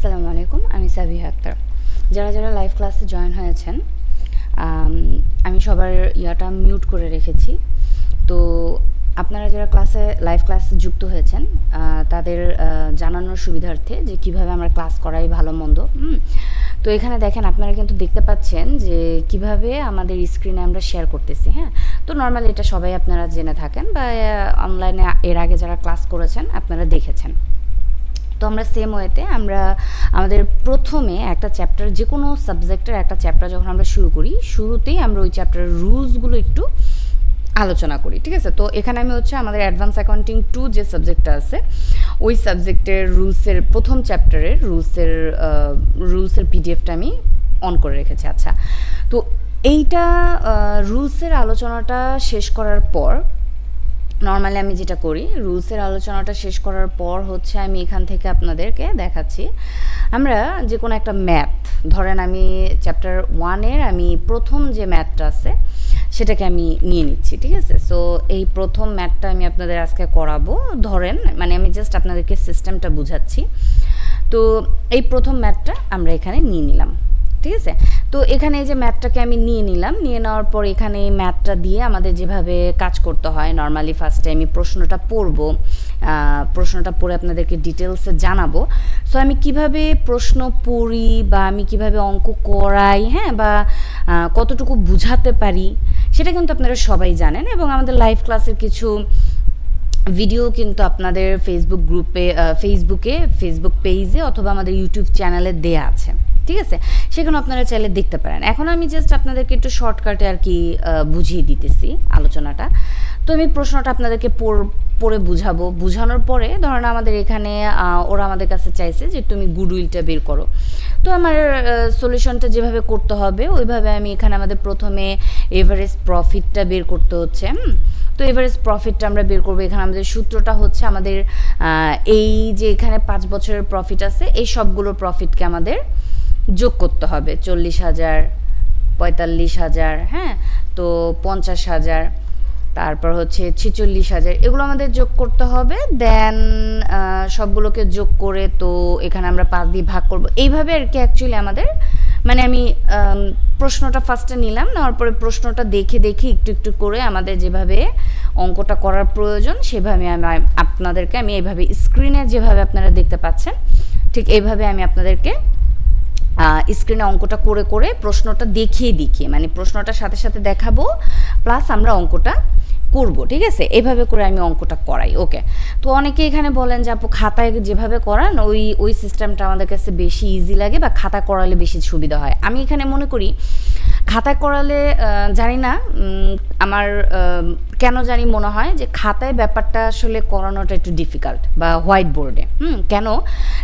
আসসালামু আলাইকুম, আমি সাবিহা আক্তার। যারা যারা লাইভ ক্লাসে জয়েন হয়েছেন, আমি সবার ইয়াটা মিউট করে রেখেছি। তো আপনারা যারা লাইভ ক্লাসে যুক্ত হয়েছেন, তাদের জানানোর সুবিধার্থে যে কিভাবে আমরা ক্লাস করাই ভালো মন্দ। তো এখানে দেখেন, আপনারা কিন্তু দেখতে পাচ্ছেন যে কিভাবে আমাদের স্ক্রিনে আমরা শেয়ার করতেছি। হ্যাঁ, তো নর্মালি এটা সবাই আপনারা জেনে থাকেন বা অনলাইনে এর আগে যারা ক্লাস করেছেন আপনারা দেখেছেন। তো আমরা সেম ওয়েতে আমরা আমাদের প্রথমে একটা চ্যাপ্টার, যে কোনো সাবজেক্টের একটা চ্যাপ্টার যখন আমরা শুরু করি, শুরুতেই আমরা ওই চ্যাপ্টারের রুলসগুলো একটু আলোচনা করি। ঠিক আছে, তো এখানে আমি আমাদের অ্যাডভান্স অ্যাকাউন্টিং 2 যে সাবজেক্টটা আছে, ওই সাবজেক্টের রুলসের প্রথম চ্যাপ্টারের রুলসের পিডিএফটা আমি অন করে রেখেছি। আচ্ছা, তো এইটা রুলসের আলোচনাটা শেষ করার পর নর্মালি আমি যেটা করি, রুলসের আলোচনাটা শেষ করার পর আমি এখান থেকে আপনাদেরকে দেখাচ্ছি। আমরা যে কোনো একটা ম্যাথ, ধরেন আমি চ্যাপ্টার 1-এর আমি প্রথম যে ম্যাথটা আছে সেটাকে আমি নিয়ে নিচ্ছি। ঠিক আছে, সো এই প্রথম ম্যাথটা আমি আপনাদের আজকে করাবো। ধরেন আমি জাস্ট আপনাদেরকে সিস্টেমটা বুঝাচ্ছি। তো এই প্রথম ম্যাথটা আমরা এখানে নিয়ে নিলাম। ঠিক আছে, তো এখানে এই যে ম্যাথটাকে আমি নিয়ে নিলাম, নিয়ে নেওয়ার পর এখানে এই ম্যাথটা দিয়ে আমাদের যেভাবে কাজ করতে হয়, নর্মালি ফার্স্টে আমি প্রশ্নটা পড়ে আপনাদেরকে ডিটেলসে জানাবো। সো আমি কিভাবে প্রশ্ন পড়ি বা আমি কিভাবে অঙ্ক করাই, হ্যাঁ, বা কতটুকু বুঝাতে পারি, সেটা কিন্তু আপনারা সবাই জানেন। এবং আমাদের লাইভ ক্লাসের কিছু ভিডিও কিন্তু আপনাদের ফেসবুক পেজে অথবা আমাদের ইউটিউব চ্যানেলে দেয়া আছে। ঠিক আছে, সেখানে আপনারা চাইলে দেখতে পারেন। এখন আমি জাস্ট আপনাদেরকে একটু শর্টকাটে আর কি বুঝিয়ে দিতেছি আলোচনাটা। তো আমি প্রশ্নটা আপনাদেরকে পড়ে বুঝানোর পরে ধরেন আমাদের এখানে ওরা আমাদের কাছে চাইছে যে তুমি গুডউইলটা বের করো। তো আমার সলিউশনটা যেভাবে করতে হবে ওইভাবে আমি এখানে আমাদের প্রথমে এভারেজ প্রফিটটা বের করতে হচ্ছে। তো এভারেজ প্রফিটটা আমরা বের করবো। এখানে আমাদের সূত্রটা হচ্ছে আমাদের এই যে এখানে 5 বছরের প্রফিট আছে, এই সবগুলো প্রফিটকে আমাদের যোগ করতে হবে। 40,000, 45,000, হ্যাঁ, তো 50,000, তারপর 46,000, এগুলো আমাদের যোগ করতে হবে। দেন সবগুলোকে যোগ করে তো এখানে আমরা 5 দিয়ে ভাগ করব। এইভাবে আর কি অ্যাকচুয়ালি আমাদের আমি প্রশ্নটা ফার্স্টে নিলাম, নেওয়ার পরে প্রশ্নটা দেখে একটু একটু করে আমাদের যেভাবে অঙ্কটা করার প্রয়োজন সেভাবে আপনাদেরকে এইভাবে স্ক্রিনে যেভাবে আপনারা দেখতে পাচ্ছেন ঠিক এইভাবে আমি আপনাদেরকে স্ক্রিনে অঙ্কটা করে প্রশ্নটা দেখিয়ে প্রশ্নটার সাথে সাথে দেখাবো, প্লাস আমরা অঙ্কটা করব। ঠিক আছে, এভাবে করে আমি অঙ্কটা করাই। ওকে, তো অনেকে এখানে বলেন যে আপু খাতায় যেভাবে করান ওই সিস্টেমটা আমাদের কাছে বেশি ইজি লাগে বা খাতা করালে বেশি সুবিধা হয়। আমি এখানে মনে করি খাতায় করালে জানি না আমার কেন জানি মনে হয় যে খাতায় ব্যাপারটা আসলে করানোটা একটু ডিফিকাল্ট বা হোয়াইট বোর্ডে। কেন?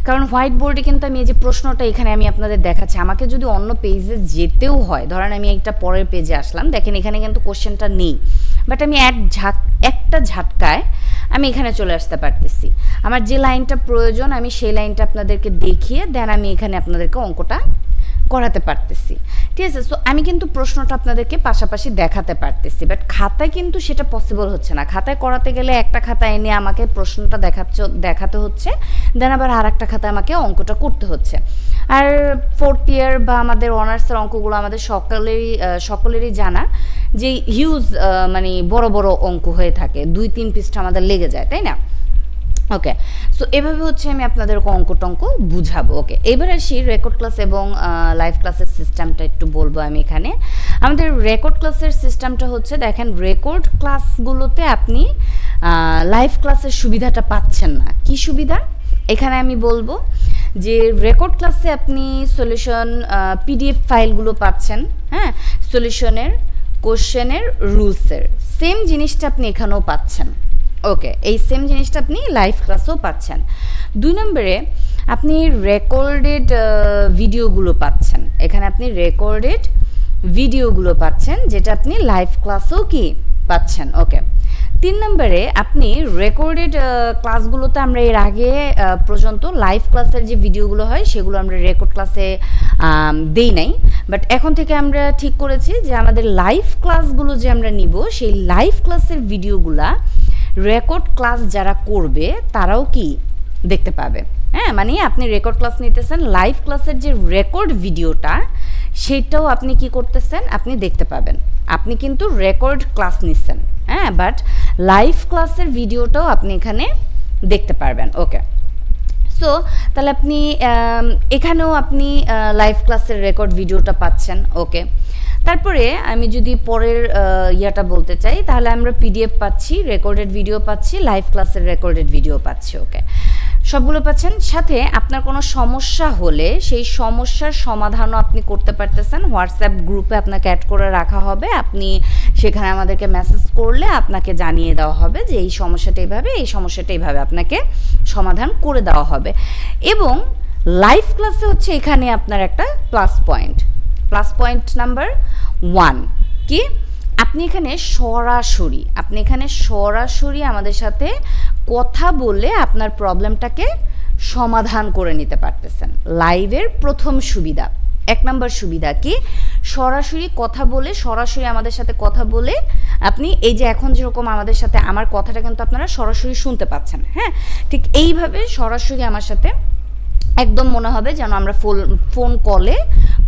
কারণ হোয়াইট বোর্ডে কিন্তু আমি এই যে প্রশ্নটা এখানে আমি আপনাদের দেখাচ্ছি, আমাকে যদি অন্য পেজে যেতেও হয়, ধরেন আমি একটা পরের পেজে আসলাম, দেখেন এখানে কিন্তু কোশ্চেনটা নেই, বাট আমি একটা ঝাটকায় আমি এখানে চলে আসতে পারতেছি। আমার যে লাইনটা প্রয়োজন আমি সেই লাইনটা আপনাদেরকে দেখিয়ে দেন আমি এখানে আপনাদেরকে অঙ্কটা করাতে পারতেছি। ঠিক আছে, সো আমি কিন্তু প্রশ্নটা আপনাদেরকে পাশাপাশি দেখাতে পারতেছি, বাট খাতায় কিন্তু সেটা পসিবল হচ্ছে না। খাতায় করাতে গেলে একটা খাতা এনে আমাকে প্রশ্নটা দেখাতে হচ্ছে, দেন আবার আর একটা খাতায় আমাকে অঙ্কটা করতে হচ্ছে। আর 4th ইয়ার বা আমাদের অনার্সের অঙ্কগুলো আমাদের সকলেরই জানা যে হিউজ বড় বড় অঙ্ক হয়ে থাকে, 2-3 পৃষ্ঠা আমাদের লেগে যায়, তাই না? ওকে, সো এভাবে আমি আপনাদের অঙ্ক বুঝাবো। ওকে, এবার আসি রেকর্ড ক্লাস এবং লাইভ ক্লাসের সিস্টেমটা একটু বলবো আমি এখানে। আমাদের রেকর্ড ক্লাসের সিস্টেমটা দেখেন, রেকর্ড ক্লাসগুলোতে আপনি লাইভ ক্লাসের সুবিধাটা পাচ্ছেন না। কি সুবিধা? এখানে আমি বলবো যে রেকর্ড ক্লাসে আপনি সলিউশন পিডিএফ ফাইলগুলো পাচ্ছেন, হ্যাঁ, সলিউশনের, কোশ্চেনের, রুলসের সেম জিনিসটা আপনি এখানেও পাচ্ছেন। ওকে, এই সেম জিনিসটা আপনি লাইভ ক্লাসেও পাচ্ছেন। 2 নম্বরে আপনি রেকর্ডেড ভিডিওগুলো পাচ্ছেন। এখানে আপনি রেকর্ডেড ভিডিওগুলো পাচ্ছেন, যেটা আপনি লাইভ ক্লাসেও কি পাচ্ছেন। ওকে, 3 নম্বরে আপনি রেকর্ডেড ক্লাসগুলোতে আমরা এর আগে পর্যন্ত লাইভ ক্লাসের যে ভিডিওগুলো হয় সেগুলো আমরা রেকর্ড ক্লাসে দেই নাই, বাট এখন থেকে আমরা ঠিক করেছি যে আমাদের লাইভ ক্লাসগুলো যে আমরা নিব সেই লাইভ ক্লাসের ভিডিওগুলা রেকর্ড ক্লাস যারা করবে তারাও কি দেখতে পাবে। হ্যাঁ, মানে আপনি রেকর্ড ক্লাস নিতেছেন, লাইভ ক্লাসের যে রেকর্ড ভিডিওটা সেটাও আপনি কি করতেছেন, আপনি দেখতে পাবেন। আপনি কিন্তু রেকর্ড ক্লাস নিচ্ছেন, হ্যাঁ, বাট লাইভ ক্লাসের ভিডিওটাও আপনি এখানে দেখতে পারবেন। ওকে, সো তাহলে আপনি এখানেও আপনি লাইভ ক্লাসের রেকর্ড ভিডিওটা পাচ্ছেন। ওকে, তারপরে আমি যদি পরের ইয়াটা বলতে চাই, তাহলে আমরা পিডিএফ পাচ্ছি, রেকর্ডেড ভিডিও পাচ্ছি, লাইভ ক্লাসের রেকর্ডেড ভিডিও পাচ্ছি। ওকে, সবগুলো পাচ্ছেন। সাথে আপনার কোনো সমস্যা হলে সেই সমস্যার সমাধানও আপনি করতে পারতেছেন। হোয়াটসঅ্যাপ গ্রুপে আপনাকে অ্যাড করে রাখা হবে, আপনি সেখানে আমাদেরকে মেসেজ করলে আপনাকে জানিয়ে দেওয়া হবে যে এই সমস্যাটা এইভাবে, এই সমস্যাটা এইভাবে আপনাকে সমাধান করে দেওয়া হবে। এবং লাইভ ক্লাসে হচ্ছে এখানে আপনার একটা প্লাস পয়েন্ট নাম্বার 1 কি, আপনি এখানে সরাসরি আমাদের সাথে কথা বলে আপনার প্রবলেমটাকে সমাধান করে নিতে পারতেছেন। লাইভের প্রথম সুবিধা, 1 নম্বর সুবিধা কি, সরাসরি কথা বলে, সরাসরি আমাদের সাথে কথা বলে আপনি এই যে এখন যেরকম আমাদের সাথে আমার কথাটা কিন্তু আপনারা সরাসরি শুনতে পাচ্ছেন, হ্যাঁ, ঠিক এইভাবে সরাসরি আমার সাথে একদম মনে হবে যেন আমরা ফোন কলে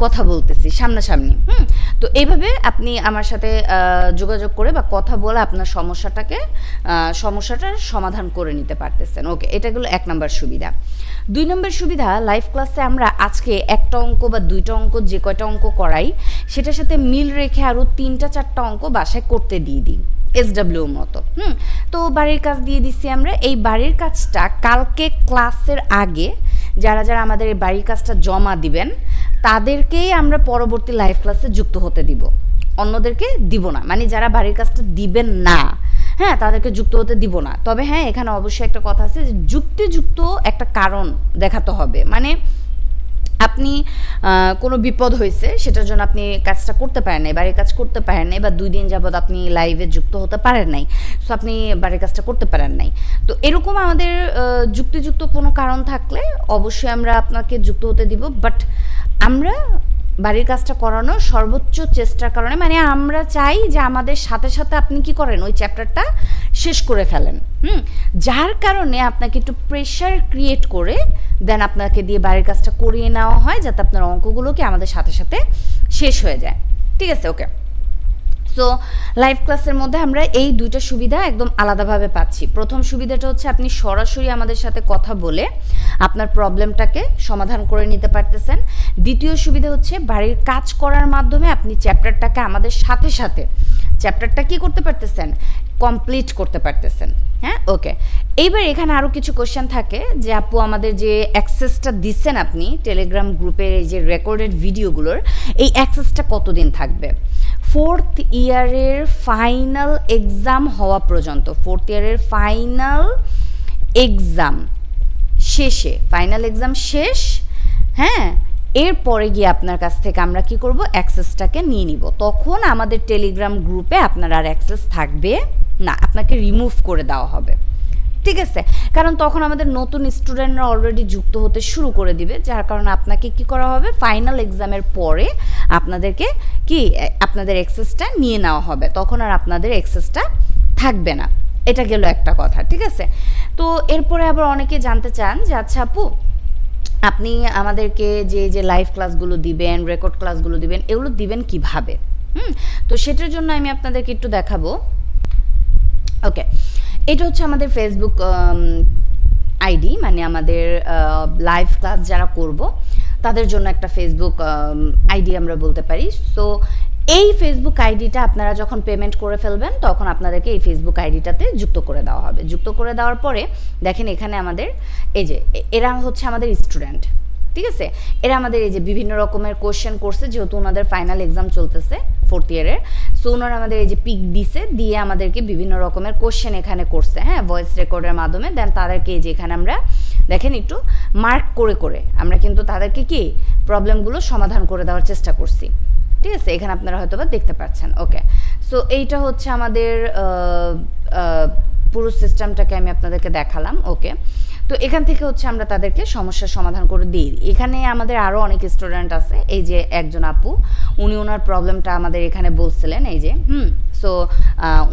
কথা বলতেছি সামনাসামনি। তো এইভাবে আপনি আমার সাথে যোগাযোগ করে বা কথা বলে আপনার সমস্যাটার সমাধান করে নিতে পারতেছেন। ওকে, এটা গেলো 1 নম্বর সুবিধা। 2 নম্বর সুবিধা, লাইভ ক্লাসে আমরা আজকে একটা অঙ্ক বা 2টা অঙ্ক, যে কয়টা অঙ্ক করাই সেটার সাথে মিল রেখে আরও 3টা 4টা অঙ্ক বাসায় করতে দিয়ে দিই, SW মতো। তো বাড়ির কাজ দিয়ে দিচ্ছি আমরা। এই বাড়ির কাজটা কালকে ক্লাসের আগে যারা আমাদের এই বাড়ির কাজটা জমা দিবেন তাদেরকেই আমরা পরবর্তী লাইভ ক্লাসে যুক্ত হতে দিব, অন্যদেরকে দিব না। মানে যারা বাড়ির কাজটা দিবেন না, হ্যাঁ, তাদেরকে যুক্ত হতে দিব না। তবে হ্যাঁ, এখানে অবশ্যই একটা কথা আছে যে যুক্তিযুক্ত একটা কারণ দেখাতে হবে। মানে আপনি কোনো বিপদ হয়েছে, সেটার জন্য আপনি কাজটা করতে পারেন নাই, বাড়ির কাজ করতে পারেন নাই, বা 2 দিন যাবৎ আপনি লাইভে যুক্ত হতে পারেন নাই, সো আপনি বাড়ির কাজটা করতে পারেন নাই। তো এরকম আমাদের যুক্তিযুক্ত কোনো কারণ থাকলে অবশ্যই আমরা আপনাকে যুক্ত হতে দিব। বাট আমরা বাড়ির কাজটা করানোর সর্বোচ্চ চেষ্টার কারণে, মানে আমরা চাই যে আমাদের সাথে সাথে আপনি কি করেন, ওই চ্যাপ্টারটা শেষ করে ফেলেন। যার কারণে আপনাকে একটু প্রেশার ক্রিয়েট করে দেন আপনাকে দিয়ে বাড়ির কাজটা করিয়ে নেওয়া হয়, যাতে আপনার অঙ্কগুলোকে আমাদের সাথে সাথে শেষ হয়ে যায়। ঠিক আছে, ওকে। সো লাইভ ক্লাসের মধ্যে আমরা এই 2টা সুবিধা একদম আলাদাভাবে পাচ্ছি। প্রথম সুবিধাটা হচ্ছে আপনি সরাসরি আমাদের সাথে কথা বলে আপনার প্রবলেমটাকে সমাধান করে নিতে পারতেছেন। দ্বিতীয় সুবিধা হচ্ছে বাড়ির কাজ করার মাধ্যমে আপনি চ্যাপ্টারটাকে আমাদের সাথে সাথে চ্যাপ্টারটা কি করতে পারতেছেন, কমপ্লিট করতে পারতেছেন। হ্যাঁ, ওকে। এইবার এখানে আরও কিছু কোশ্চেন থাকে যে আপু আমাদের যে অ্যাক্সেসটা দিচ্ছেন আপনি টেলিগ্রাম গ্রুপের এই যে রেকর্ডেড ভিডিওগুলোর, এই অ্যাক্সেসটা কতদিন থাকবে? 4th ইয়ারের ফাইনাল এক্সাম হওয়া পর্যন্ত, 4th ইয়ারের ফাইনাল এক্সাম শেষ, হ্যাঁ, এরপরে গিয়ে আপনার কাছ থেকে আমরা কি করব, অ্যাক্সেসটাকে নিয়ে নিব। তখন আমাদের টেলিগ্রাম গ্রুপে আপনার আর অ্যাক্সেস থাকবে না, আপনাকে রিমুভ করে দেওয়া হবে। ঠিক আছে, কারণ তখন আমাদের নতুন স্টুডেন্টরা অলরেডি যুক্ত হতে শুরু করে দিবে, যার কারণে আপনাকে কি করা হবে, ফাইনাল এক্সামের পরে আপনাদেরকে কি আপনাদের অ্যাক্সেসটা নিয়ে নেওয়া হবে, তখন আর আপনাদের অ্যাক্সেসটা থাকবে না। এটা গেল একটা কথা। ঠিক আছে, তো এরপরে আবার অনেকে জানতে চান যে আচ্ছা আপু আপনি আমাদেরকে যে লাইভ ক্লাসগুলো দিবেন, রেকর্ড ক্লাসগুলো দিবেন, এগুলো দিবেন কিভাবে? তো সেটার জন্য আমি আপনাদেরকে একটু দেখাবো। ওকে, এটা হচ্ছে আমাদের ফেসবুক আইডি, মানে আমাদের লাইভ ক্লাস যারা করব তাদের জন্য একটা ফেসবুক আইডি আমরা বলতে পারি। সো এই ফেসবুক আইডিটা আপনারা যখন পেমেন্ট করে ফেলবেন তখন আপনাদেরকে এই ফেসবুক আইডিটাতে যুক্ত করে দেওয়া হবে। যুক্ত করে দেওয়ার পরে দেখেন এখানে আমাদের এই যে এরা হচ্ছে আমাদের স্টুডেন্ট, ঠিক আছে, এরা আমাদের এই যে বিভিন্ন রকমের কোশ্চেন করছে, যেহেতু ওনাদের ফাইনাল এক্সাম চলতেছে 4th ইয়ারের, সো ওনারা আমাদের এই যে পিক দিয়ে আমাদেরকে বিভিন্ন রকমের কোশ্চেন এখানে করছে, হ্যাঁ, ভয়েস রেকর্ডের মাধ্যমে। দেন তাদেরকে এই যে এখানে আমরা দেখেন একটু মার্ক করে আমরা কিন্তু তাদেরকে কি প্রবলেমগুলো সমাধান করে দেওয়ার চেষ্টা করছি। ঠিক আছে, এখানে আপনারা হয়তো বা দেখতে পাচ্ছেন। ওকে, সো এইটা হচ্ছে আমাদের পুরো সিস্টেমটাকে আমি আপনাদেরকে দেখালাম। ওকে, তো এখান থেকে হচ্ছে আমরা তাদেরকে সমস্যার সমাধান করে দিই। এখানে আমাদের আরও অনেক স্টুডেন্ট আছে, এই যে একজন আপু উনি ওনার প্রবলেমটা আমাদের এখানে বলছিলেন, এই যে সো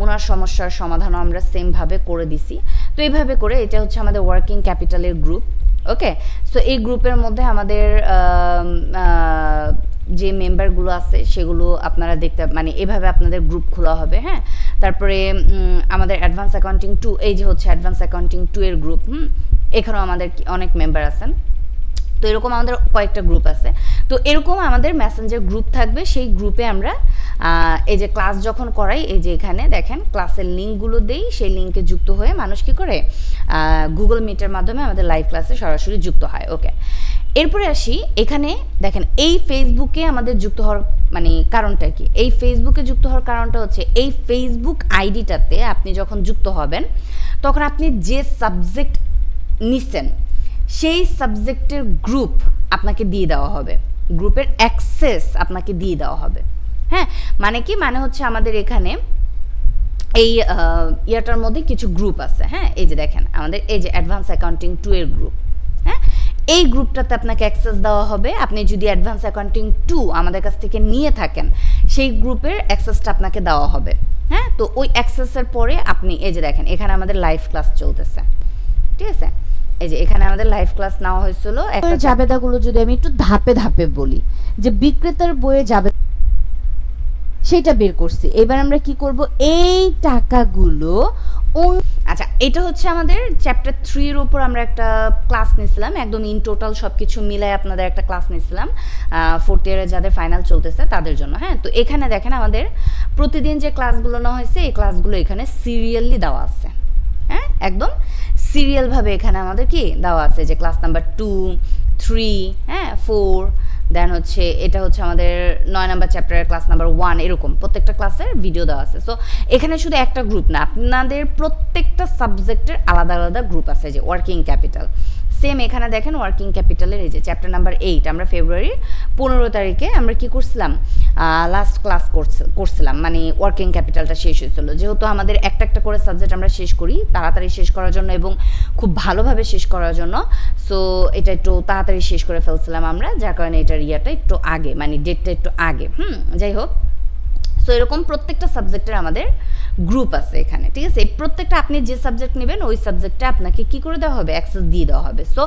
ওনার সমস্যার সমাধানও আমরা সেমভাবে করে দিছি। তো এইভাবে করে এটা হচ্ছে আমাদের ওয়ার্কিং ক্যাপিটালের গ্রুপ। ওকে, সো এই গ্রুপের মধ্যে আমাদের যে মেম্বারগুলো আছে সেগুলো আপনারা দেখতে মানে এভাবে আপনাদের গ্রুপ খোলা হবে। হ্যাঁ, তারপরে আমাদের অ্যাডভান্স অ্যাকাউন্টিং 2, এই যে হচ্ছে অ্যাডভান্স অ্যাকাউন্টিং 2 এর গ্রুপ। এখানেও আমাদের অনেক মেম্বার আছেন। তো এরকম আমাদের কয়েকটা গ্রুপ আছে। তো এরকম আমাদের মেসেঞ্জার গ্রুপ থাকবে, সেই গ্রুপে আমরা এই যে ক্লাস যখন করাই, এই যে এখানে দেখেন ক্লাসের লিঙ্কগুলো দেই, সেই লিঙ্কে যুক্ত হয়ে মানুষ কী করে গুগল মিটের মাধ্যমে আমাদের লাইভ ক্লাসে সরাসরি যুক্ত হয়। ওকে, এরপরে আসি এখানে দেখেন এই ফেসবুকে আমাদের যুক্ত হওয়ার মানে কারণটা কি। এই ফেসবুকে যুক্ত হওয়ার কারণটা হচ্ছে এই ফেসবুক আইডিটাতে আপনি যখন যুক্ত হবেন তখন আপনি যে সাবজেক্ট নিচ্ছেন সেই সাবজেক্টের গ্রুপ আপনাকে দিয়ে দেওয়া হবে, গ্রুপের অ্যাক্সেস আপনাকে দিয়ে দেওয়া হবে। হ্যাঁ, মানে কি, মানে হচ্ছে আমাদের এখানে এই ইয়াটার মধ্যে কিছু গ্রুপ আছে। হ্যাঁ, এই যে দেখেন আমাদের এই যে অ্যাডভান্স অ্যাকাউন্টিং 2 এর গ্রুপ। হ্যাঁ, এই গ্রুপটাতে আপনাকে অ্যাক্সেস দেওয়া হবে। আপনি যদি অ্যাডভান্স অ্যাকাউন্টিং 2 আমাদের কাছ থেকে নিয়ে থাকেন সেই গ্রুপের অ্যাক্সেসটা আপনাকে দেওয়া হবে। হ্যাঁ, তো ওই অ্যাক্সেসের পরে আপনি এই যে দেখেন এখানে আমাদের লাইভ ক্লাস চলতেছে। ঠিক আছে, এই যে এখানে আমাদের লাইভ ক্লাস নেওয়া হয়েছিল। একটা জাবেদাগুলো যদি আমি একটু ধাপে ধাপে বলি, যে বিক্রেতার বইয়ে যাবে সেটা বের করছি। এবার আমরা কি করব, এই টাকাগুলো আচ্ছা, এটা হচ্ছে আমাদের চ্যাপ্টার 3 এর উপর আমরা একটা ক্লাস নিয়েছিলাম, একদম ইন টোটাল সব কিছু মিলায় আপনাদের একটা ক্লাস নিয়েছিলাম 4th ইয়ারে যাদের ফাইনাল চলতেছে তাদের জন্য। হ্যাঁ, তো এখানে দেখেন আমাদের প্রতিদিন যে ক্লাসগুলো নেওয়া হয়েছে এই ক্লাসগুলো এখানে সিরিয়ালি দেওয়া আছে। হ্যাঁ, একদম সিরিয়ালভাবে এখানে আমাদের কি দেওয়া আছে, যে ক্লাস নাম্বার 2, 3, হ্যাঁ 4, দেন হচ্ছে এটা হচ্ছে আমাদের 9 নাম্বার চ্যাপ্টারের ক্লাস নাম্বার 1, এরকম প্রত্যেকটা ক্লাসের ভিডিও দেওয়া আছে। সো এখানে শুধু একটা গ্রুপ না, আপনাদের প্রত্যেকটা সাবজেক্টের আলাদা আলাদা গ্রুপ আছে। যে ওয়ার্কিং ক্যাপিটাল সেম এখানে দেখেন ওয়ার্কিং ক্যাপিটালের এই যে চ্যাপ্টার নাম্বার 8 আমরা ফেব্রুয়ারি 15 তারিখে আমরা কি করছিলাম, লাস্ট ক্লাস করছিলাম, মানে ওয়ার্কিং ক্যাপিটালটা শেষ হয়েছিল। যেহেতু আমাদের একটা একটা করে সাবজেক্ট আমরা শেষ করি তাড়াতাড়ি শেষ করার জন্য এবং খুব ভালোভাবে শেষ করার জন্য, সো এটা একটু তাড়াতাড়ি শেষ করে ফেলছিলাম আমরা, যার কারণে এটার ইয়াটা একটু আগে, মানে ডেটটা একটু আগে। যাই হোক, সো এরকম প্রত্যেকটা সাবজেক্টের আমাদের গ্রুপ আছে এখানে। ঠিক আছে, প্রত্যেকটা আপনি যে সাবজেক্ট নেবেন ওই সাবজেক্টে আপনাকে কি করে দেওয়া হবে, অ্যাক্সেস দিয়ে দেওয়া হবে। সো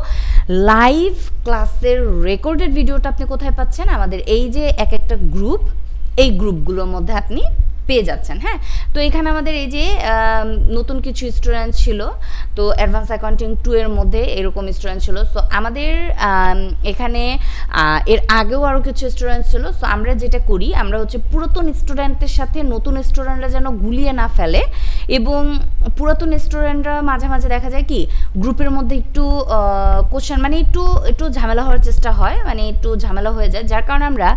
লাইভ ক্লাসের রেকর্ডেড ভিডিওটা আপনি কোথায় পাচ্ছেন, আমাদের এই যে এক একটা গ্রুপ, এই গ্রুপগুলোর মধ্যে আপনি পেয়ে যাচ্ছেন। হ্যাঁ, তো এখানে আমাদের এই যে নতুন কিছু স্টুডেন্ট ছিল, তো অ্যাডভান্স অ্যাকাউন্টিং 2 এর মধ্যে এরকম স্টুডেন্ট ছিল। সো আমাদের এখানে এর আগেও আরও কিছু স্টুডেন্ট ছিল। সো আমরা যেটা করি, আমরা হচ্ছে পুরাতন স্টুডেন্টের সাথে নতুন স্টুডেন্টরা যেন গুলিয়ে না ফেলে, এবং পুরাতন স্টুডেন্টরা মাঝে মাঝে দেখা যায় কি গ্রুপের মধ্যে একটু কোশ্চেন মানে একটু ঝামেলা হওয়ার চেষ্টা হয়, মানে একটু ঝামেলা হয়ে যায়, যার কারণে আমরা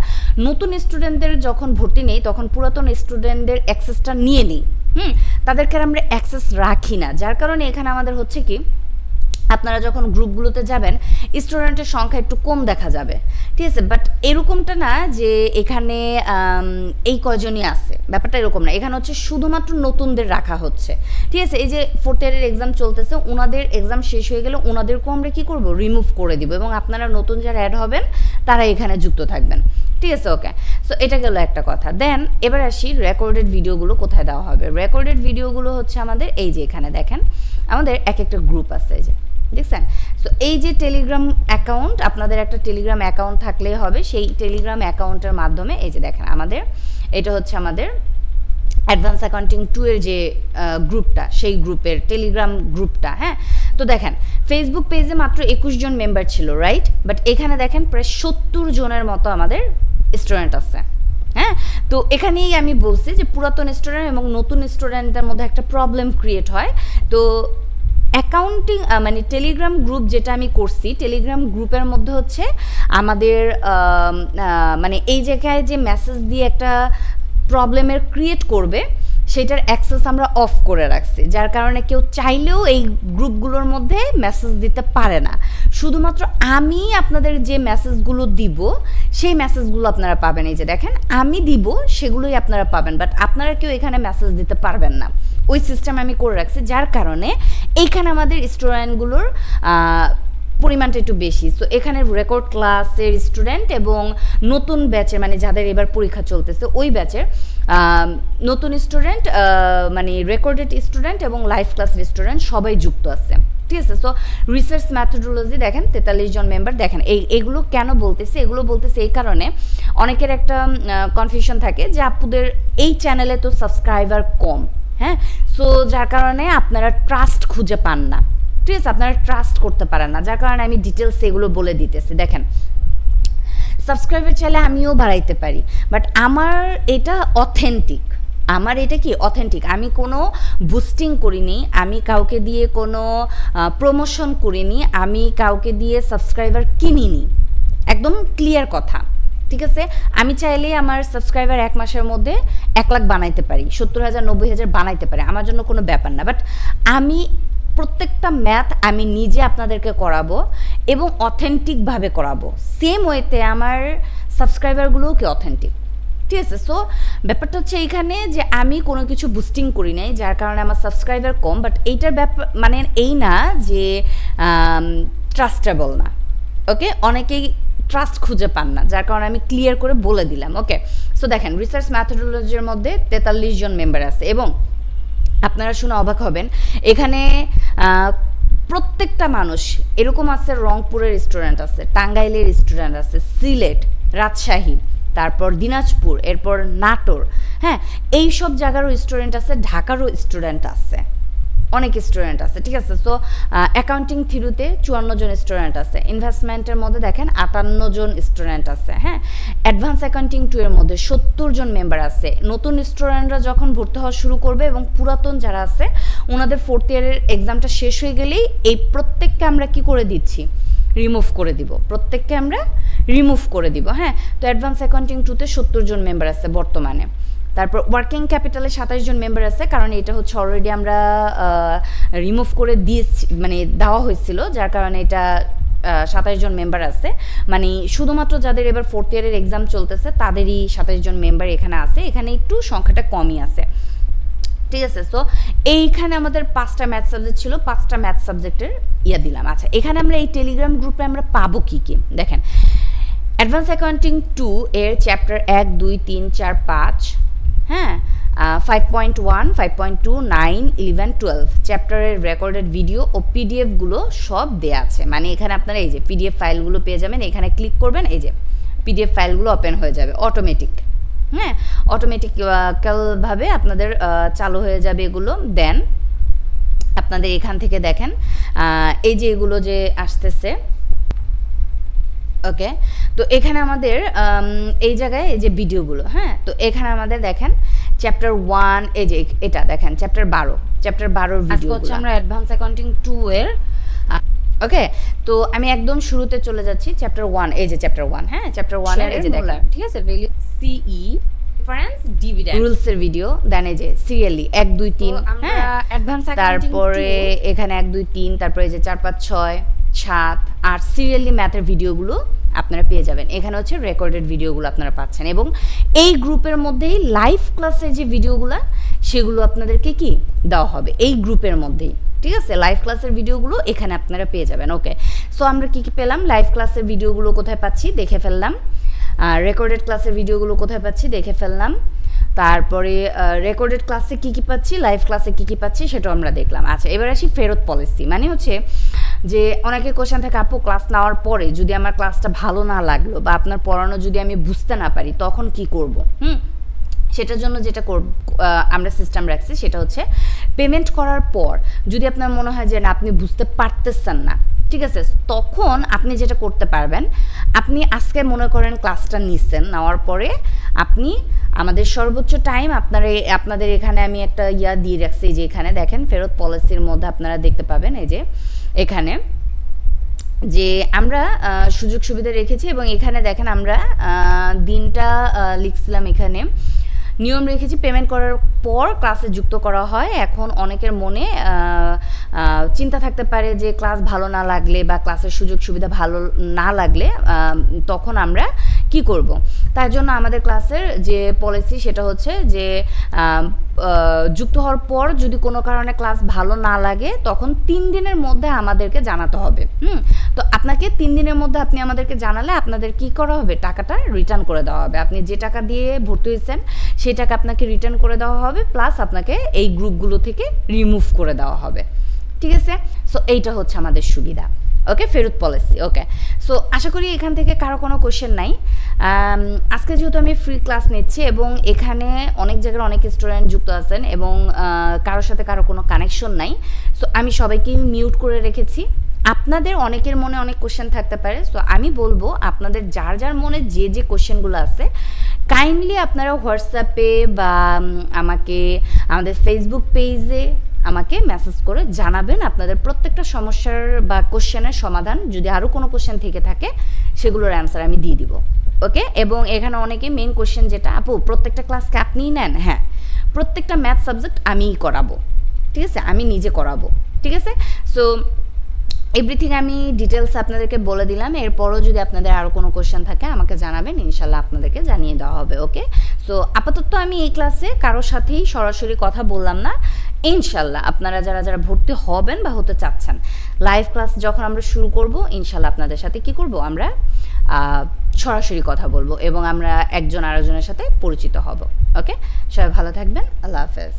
নতুন স্টুডেন্টদের যখন ভর্তি নেই তখন পুরাতন স্টুডেন্টদের অ্যাক্সেসটা নিয়ে নিই। তাদেরকে আমরা অ্যাক্সেস রাখি না, যার কারণে এখানে আমাদের হচ্ছে কি আপনারা যখন গ্রুপগুলোতে যাবেন স্টুডেন্টের সংখ্যা একটু কম দেখা যাবে। ঠিক আছে, বাট এরকমটা না যে এখানে এই কয়জনই আছে, ব্যাপারটা এরকম না। এখানে হচ্ছে শুধুমাত্র নতুনদের রাখা হচ্ছে। ঠিক আছে, এই যে 4th ইয়ারের এক্সাম চলতেছে, ওনাদের এক্সাম শেষ হয়ে গেলে ওনাদেরকেও আমরা কী করবো, রিমুভ করে দিব, এবং আপনারা নতুন যারা অ্যাড হবেন তারা এখানে যুক্ত থাকবেন। ঠিক আছে, ওকে, সো এটা গেল একটা কথা। দেন এবার আসি রেকর্ডেড ভিডিওগুলো কোথায় দেওয়া হবে। রেকর্ডেড ভিডিওগুলো হচ্ছে আমাদের এই যে এখানে দেখেন আমাদের এক একটা গ্রুপ আছে, এই যে দেখছেন। সো এই যে টেলিগ্রাম অ্যাকাউন্ট, আপনাদের একটা টেলিগ্রাম অ্যাকাউন্ট থাকলেই হবে। সেই টেলিগ্রাম অ্যাকাউন্টের মাধ্যমে এই যে দেখেন আমাদের এটা হচ্ছে আমাদের অ্যাডভান্স অ্যাকাউন্টিং 2 এর যে গ্রুপটা, সেই গ্রুপের টেলিগ্রাম গ্রুপটা। হ্যাঁ, তো দেখেন ফেসবুক পেজে মাত্র 21 জন মেম্বার ছিল, রাইট, বাট এখানে দেখেন প্রায় 70 জনের মতো আমাদের স্টুডেন্ট আছে। হ্যাঁ, তো এখানেই আমি বলছি যে পুরাতন স্টুডেন্ট এবং নতুন স্টুডেন্টদের মধ্যে একটা প্রবলেম ক্রিয়েট হয়। তো অ্যাকাউন্টিং মানে টেলিগ্রাম গ্রুপ যেটা আমি করছি, টেলিগ্রাম গ্রুপের মধ্যে হচ্ছে আমাদের মানে এই জায়গায় যে মেসেজ দিয়ে একটা প্রবলেমের ক্রিয়েট করবে সেটার অ্যাক্সেস আমরা অফ করে রাখছি, যার কারণে কেউ চাইলেও এই গ্রুপগুলোর মধ্যে মেসেজ দিতে পারে না। শুধুমাত্র আমি আপনাদের যে মেসেজগুলো দিব সেই মেসেজগুলো আপনারা পাবেন। এই যে দেখেন আমি দিব সেগুলোই আপনারা পাবেন, বাট আপনারা কেউ এখানে মেসেজ দিতে পারবেন না। ওই সিস্টেম আমি করে রাখছি, যার কারণে এইখানে আমাদের স্টুডেন্টগুলোর পরিমাণটা একটু বেশি। সো এখানে রেকর্ড ক্লাসের স্টুডেন্ট এবং নতুন ব্যাচের, মানে যাদের এবার পরীক্ষা চলতেছে ওই ব্যাচের নতুন স্টুডেন্ট, মানে রেকর্ডেড স্টুডেন্ট এবং লাইভ ক্লাসের স্টুডেন্ট সবাই যুক্ত আছে। ঠিক আছে। সো রিসার্চ ম্যাথোডোলজি দেখেন 43 জন মেম্বার। দেখেন এগুলো কেন বলতেছি, এগুলো বলতেছি এই কারণে অনেকের একটা কনফিউশন থাকে যে আপুদের এই চ্যানেলে তো সাবস্ক্রাইবার কম, হ্যাঁ, সো যার কারণে আপনারা ট্রাস্ট খুঁজে পান না, ঠিক আছে, আপনারা ট্রাস্ট করতে পারেন না, যার কারণে আমি ডিটেলস এগুলো বলে দিতেছি। দেখেন সাবস্ক্রাইবার চাইলে আমিও বাড়াইতে পারি, বাট আমার এটা অথেন্টিক, আমার এটা কি অথেন্টিক, আমি কোনো বুস্টিং করিনি, আমি কাউকে দিয়ে কোনো প্রমোশন করিনি, আমি কাউকে দিয়ে সাবস্ক্রাইবার কিনিনি, একদম ক্লিয়ার কথা, ঠিক আছে। আমি চাইলেই আমার সাবস্ক্রাইবার 1 মাসের মধ্যে 1 লাখ বানাইতে পারি, 70,000 90,000 বানাইতে পারি, আমার জন্য কোনো ব্যাপার না। বাট আমি প্রত্যেকটা ম্যাথ আমি নিজে আপনাদেরকে করাবো এবং অথেন্টিকভাবে করাবো, সেম ওয়েতে আমার সাবস্ক্রাইবারগুলোও কি অথেন্টিক, ঠিক আছে। সো ব্যাপারটা হচ্ছে এইখানে যে আমি কোনো কিছু বুস্টিং করি নাই, যার কারণে আমার সাবস্ক্রাইবার কম, বাট এইটার ব্যাপার মানে এই না যে ট্রাস্টেবল না, ওকে, অনেকেই ট্রাস্ট খুঁজে পান না, যার কারণে আমি ক্লিয়ার করে বলে দিলাম, ওকে। সো দেখেন রিসার্চ ম্যাথোডোলজির মধ্যে 43 জন মেম্বার আছে এবং আপনারা শুনে অবাক হবেন, এখানে প্রত্যেকটা মানুষ এরকম আছে, রংপুরের স্টুডেন্ট আছে, টাঙ্গাইলের স্টুডেন্ট আছে, সিলেট, রাজশাহী, তারপর দিনাজপুর, এরপর নাটোর, হ্যাঁ, এই সব জায়গারও স্টুডেন্ট আছে, ঢাকারও স্টুডেন্ট আছে, অনেক স্টুডেন্ট আছে, ঠিক আছে। সো অ্যাকাউন্টিং থিওরিতে 54 জন স্টুডেন্ট আছে, ইনভেস্টমেন্টের মধ্যে দেখেন 58 জন স্টুডেন্ট আছে, হ্যাঁ, অ্যাডভান্স অ্যাকাউন্টিং 2 এর মধ্যে 70 জন মেম্বার আছে। নতুন স্টুডেন্টরা যখন ভর্তি হওয়া শুরু করবে এবং পুরাতন যারা আছে ওনাদের 4th ইয়ারের এক্সামটা শেষ হয়ে গেলেই এই প্রত্যেককে আমরা কি করে দিচ্ছি, রিমুভ করে দিব, প্রত্যেককে আমরা রিমুভ করে দিব, হ্যাঁ। তো অ্যাডভান্স অ্যাকাউন্টিং 2তে 70 জন মেম্বার আছে বর্তমানে। তারপর ওয়ার্কিং ক্যাপিটালে 27 জন মেম্বার আছে, কারণ এটা হচ্ছে অলরেডি আমরা রিমুভ করে দিয়েছি, মানে দেওয়া হয়েছিল, যার কারণে এটা 27 জন মেম্বার আছে, মানে শুধুমাত্র যাদের এবার 4th ইয়ারের এক্সাম চলতেছে তাদেরই 27 জন মেম্বার এখানে আছে, এখানে একটু সংখ্যাটা কমই আছে, ঠিক আছে। সো এইখানে আমাদের 5টা ম্যাথ সাবজেক্ট ছিল, 5টা ম্যাথ সাবজেক্টের দিলাম। আচ্ছা, এখানে আমরা এই টেলিগ্রাম গ্রুপে আমরা পাবো কি কি, দেখেন অ্যাডভান্স অ্যাকাউন্টিং 2 এর চ্যাপ্টার 1 2 3 4 5, হ্যাঁ, 5.1 5.2 9 11 12 চ্যাপ্টারের রেকর্ডেড ভিডিও ও পিডিএফগুলো সব দেয়া আছে, মানে এখানে আপনারা এই যে পিডিএফ ফাইলগুলো পেয়ে যাবেন, এখানে ক্লিক করবেন, এই যে পিডিএফ ফাইলগুলো ওপেন হয়ে যাবে অটোমেটিক, হ্যাঁ, অটোমেটিক্যালভাবে আপনাদের চালু হয়ে যাবে এগুলো। দেন আপনাদের এখান থেকে দেখেন এই যে এগুলো যে আসতেছে, ওকে। তো এখানে আমাদের এই জায়গায় এই যে ভিডিওগুলো, হ্যাঁ, তো এখানে আমাদের দেখেন চ্যাপ্টার 1, এই যে এটা দেখেন চ্যাপ্টার 12 ভিডিও হচ্ছে আমরা অ্যাডভান্স অ্যাকাউন্টিং 2 এর, ওকে। তো আমি একদম শুরুতে চলে যাচ্ছি, চ্যাপ্টার 1, এই যে চ্যাপ্টার 1, হ্যাঁ, চ্যাপ্টার 1 এর এই যে দেখেন, ঠিক আছে, ভ্যালু সিই ডিফারেন্স ডিভিডেন্ড রুলস এর ভিডিও, দেন এই যে সিরিয়ালি 1 2 3, হ্যাঁ, অ্যাডভান্স তারপরে এখানে 1 2 3, তারপরে এই যে 4 5 6 7 8 সিরিয়ালি ম্যাথের ভিডিওগুলো আপনারা পেয়ে যাবেন। এখানে হচ্ছে রেকর্ডেড ভিডিওগুলো আপনারা পাচ্ছেন এবং এই গ্রুপের মধ্যেই লাইভ ক্লাসের যে ভিডিওগুলো সেগুলো আপনাদেরকে কি দেওয়া হবে এই গ্রুপের মধ্যেই, ঠিক আছে। লাইভ ক্লাসের ভিডিওগুলো এখানে আপনারা পেয়ে যাবেন, ওকে। সো আমরা কি কি পেলাম, লাইভ ক্লাসের ভিডিওগুলো কোথায় পাচ্ছি দেখে ফেললাম, রেকর্ডেড ক্লাসের ভিডিওগুলো কোথায় পাচ্ছি দেখে ফেললাম, তারপরে রেকর্ডেড ক্লাসে কী কী পাচ্ছি, লাইভ ক্লাসে কী কী পাচ্ছি সেটাও আমরা দেখলাম। আচ্ছা, এবার আসি ফেরত পলিসি, মানে হচ্ছে যে অনেকে কোশ্চেন থাকে আপু ক্লাস নেওয়ার পরে যদি আমার ক্লাসটা ভালো না লাগলো বা আপনার পড়ানো যদি আমি বুঝতে না পারি তখন কি করব, সেটার জন্য যেটা আমরা সিস্টেম রাখছি সেটা হচ্ছে পেমেন্ট করার পর যদি আপনার মনে হয় যে না আপনি বুঝতে পারতেছেন না, ঠিক আছে, তখন আপনি যেটা করতে পারবেন, আপনি আজকে মনে করেন ক্লাসটা নিচ্ছেন, নেওয়ার পরে আপনি আমাদের সর্বোচ্চ টাইম আপনাদের এখানে আমি একটা দিয়ে রাখছি, যে এখানে দেখেন ফেরত পলিসির মধ্যে আপনারা দেখতে পাবেন এই যে এখানে যে আমরা সুযোগ সুবিধা রেখেছি এবং এখানে দেখেন আমরা দিনটা লিখছিলাম, এখানে নিয়ম রেখেছি পেমেন্ট করার পর ক্লাসে যুক্ত করা হয়। এখন অনেকের মনে চিন্তা থাকতে পারে যে ক্লাস ভালো না লাগলে বা ক্লাসের সুযোগ সুবিধা ভালো না লাগলে তখন আমরা কি করব, তার জন্য আমাদের ক্লাসের যে পলিসি সেটা হচ্ছে যে যুক্ত হওয়ার পর যদি কোনো কারণে ক্লাস ভালো না লাগে তখন 3 দিনের মধ্যে আমাদেরকে জানাতে হবে। তো আপনাকে 3 দিনের মধ্যে আপনি আমাদেরকে জানালে আপনাদের কি করা হবে, টাকাটা রিটার্ন করে দেওয়া হবে। আপনি যে টাকা দিয়ে ভর্তি হয়েছেন সেই টাকা আপনাকে রিটার্ন করে দেওয়া হবে, প্লাস আপনাকে এই গ্রুপগুলো থেকে রিমুভ করে দেওয়া হবে, ঠিক আছে? সো এইটা হচ্ছে আমাদের সুবিধা। ওকে, ফেরত পলিসি। ওকে, সো আশা করি এখান থেকে কারো কোনো কোশ্চেন নাই। আজকে যেহেতু আমি ফ্রি ক্লাস নিচ্ছি এবং এখানে অনেক জায়গার অনেক স্টুডেন্ট যুক্ত আছেন এবং কারোর সাথে কারো কোনো কানেকশন নাই, সো আমি সবাইকেই মিউট করে রেখেছি। আপনাদের অনেকের মনে অনেক কোশ্চেন থাকতে পারে, সো আমি বলবো আপনাদের যার যার মনে যে যে কোশ্চেনগুলো আছে কাইন্ডলি আপনারা হোয়াটসঅ্যাপে বা আমাকে আমাদের ফেসবুক পেজে আমাকে মেসেজ করে জানাবেন আপনাদের প্রত্যেকটা সমস্যার বা কোশ্চেনের সমাধান। যদি আরও কোনো কোশ্চেন থেকে থাকে সেগুলোর অ্যান্সার আমি দিয়ে দিব। ওকে, এবং এখানে অনেকে মেন কোশ্চেন যেটা, আপু প্রত্যেকটা ক্লাসকে আপনিই নেন? হ্যাঁ, প্রত্যেকটা ম্যাথ সাবজেক্ট আমিই করাবো, ঠিক আছে, আমি নিজে করাবো, ঠিক আছে। সো এভরিথিং আমি ডিটেলস আপনাদেরকে বলে দিলাম। এরপরও যদি আপনাদের আরও কোনো কোশ্চেন থাকে আমাকে জানাবেন, ইনশাল্লাহ আপনাদেরকে জানিয়ে দেওয়া হবে। ওকে, সো আপাতত আমি এই ক্লাসে কারোর সাথেই সরাসরি কথা বললাম না। ইনশাল্লাহ আপনারা যারা যারা ভর্তি হবেন বা হতে চাচ্ছেন, লাইভ ক্লাস যখন আমরা শুরু করব ইনশাল্লাহ আপনাদের সাথে কি করব, আমরা সরাসরি কথা বলবো এবং আমরা একজন আরেকজনের সাথে পরিচিত হব। ওকে, সবাই ভালো থাকবেন। আল্লাহ হাফেজ।